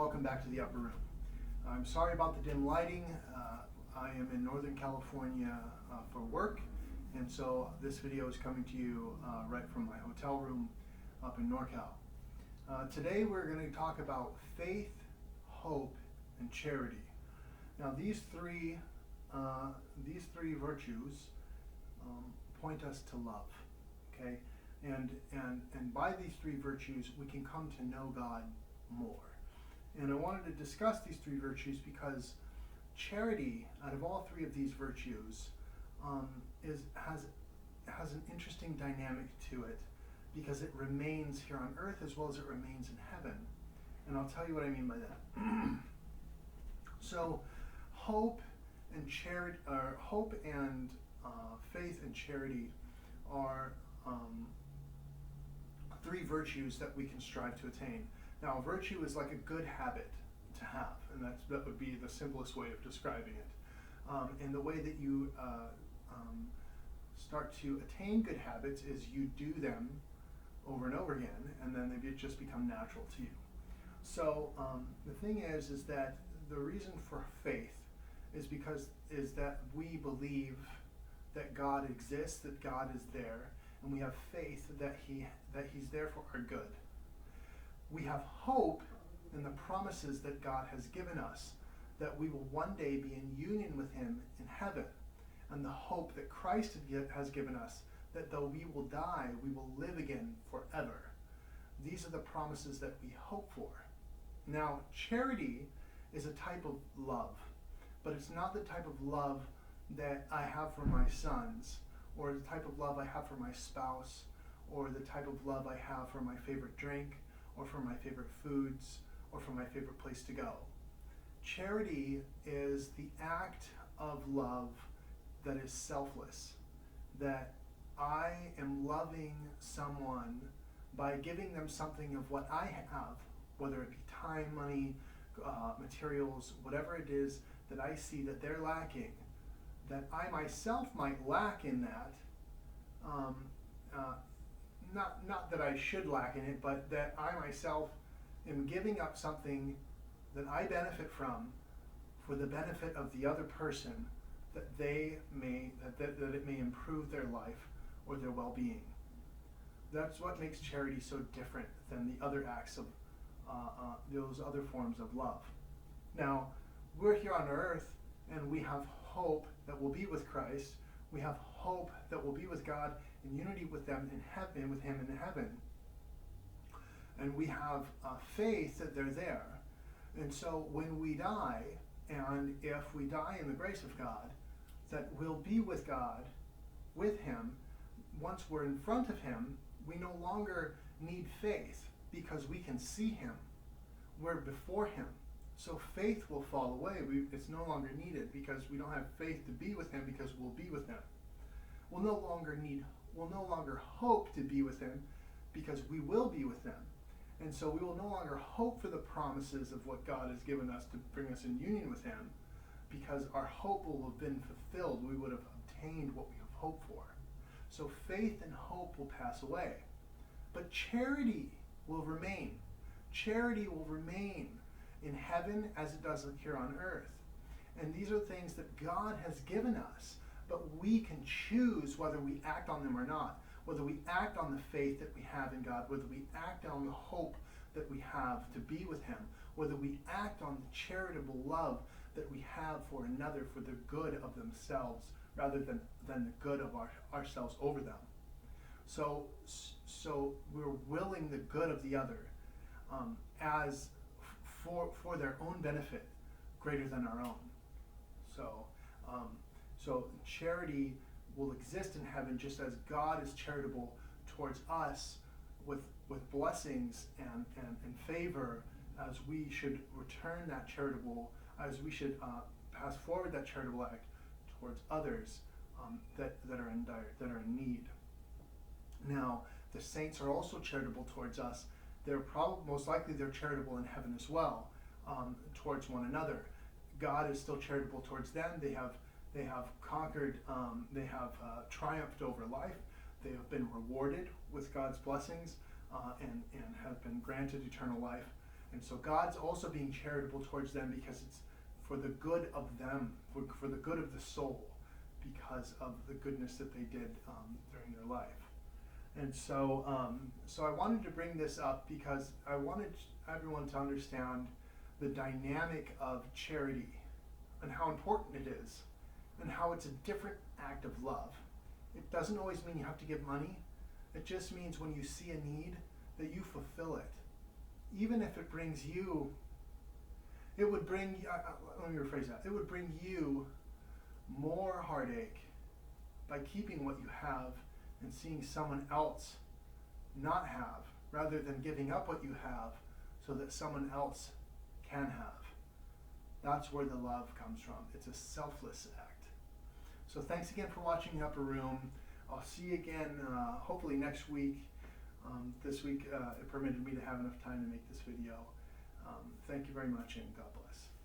welcome back to the Upper Room. I'm sorry about the dim lighting. I am in Northern California for work, and so this video is coming to you right from my hotel room up in NorCal. Today we're going to talk about faith, hope, and charity. Now these three virtues point us to love, okay? And by these three virtues we can come to know God more. And I wanted to discuss these three virtues because charity, out of all three of these virtues, has an interesting dynamic to it because it remains here on earth as well as it remains in heaven. And I'll tell you what I mean by that. So, hope and charity, faith and charity are three virtues that we can strive to attain. Now, a virtue is like a good habit to have, and that would be the simplest way of describing it. And the way that you start to attain good habits is you do them over and over again, and then they just become natural to you. So the thing is that the reason for faith is that we believe that God exists, that God is there, and we have faith that He's there for our good. We have hope in the promises that God has given us, that we will one day be in union with Him in heaven, and the hope that Christ has given us, that though we will die, we will live again forever. These are the promises that we hope for. Now, charity is a type of love, but it's not the type of love that I have for my sons, or the type of love I have for my spouse, or the type of love I have for my favorite drink, or for my favorite foods, or for my favorite place to go. Charity is the act of love that is selfless, that I am loving someone by giving them something of what I have, whether it be time, money, materials, whatever it is that I see that they're lacking, that I myself might lack in that. Not that I should lack in it, but that I myself am giving up something that I benefit from for the benefit of the other person, that it may improve their life or their well-being. That's what makes charity so different than the other acts of those other forms of love. Now, we're here on earth and we have hope that we'll be with Christ. We have hope that we'll be with God in unity with them in heaven, with Him in heaven. And we have faith that they're there. And so when we die, and if we die in the grace of God, that we'll be with God, with Him. Once we're in front of Him, we no longer need faith because we can see Him. We're before Him. So faith will fall away. It's no longer needed because we don't have faith to be with Him because we'll be with Him. We'll no longer hope to be with Him because we will be with Him. And so we will no longer hope for the promises of what God has given us to bring us in union with Him because our hope will have been fulfilled. We would have obtained what we have hoped for. So faith and hope will pass away. But charity will remain. Charity will remain in heaven as it does here on earth. And these are things that God has given us, but we can choose whether we act on them or not, whether we act on the faith that we have in God, whether we act on the hope that we have to be with Him, whether we act on the charitable love that we have for another for the good of themselves rather than the good of ourselves over them. So we're willing the good of the other as for their own benefit greater than our own. So charity will exist in heaven just as God is charitable towards us with blessings and favor, as we should return that charitable, as we should pass forward that charitable act towards others that are in need. Now, the saints are also charitable towards us. Most likely they're charitable in heaven as well, towards one another. God is still charitable towards them. They have conquered, they have triumphed over life. They have been rewarded with God's blessings and have been granted eternal life. And so God's also being charitable towards them because it's for the good of them, for the good of the soul, because of the goodness that they did during their life. And so, so I wanted to bring this up because I wanted everyone to understand the dynamic of charity and how important it is and how it's a different act of love. It doesn't always mean you have to give money. It just means when you see a need that you fulfill it. Even if it brings you, it would bring, let me rephrase that, it would bring you more heartache by keeping what you have and seeing someone else not have, rather than giving up what you have so that someone else can have. That's where the love comes from. It's a selfless act. So thanks again for watching The Upper Room. I'll see you again hopefully next week. This week it permitted me to have enough time to make this video. Thank you very much, and God bless.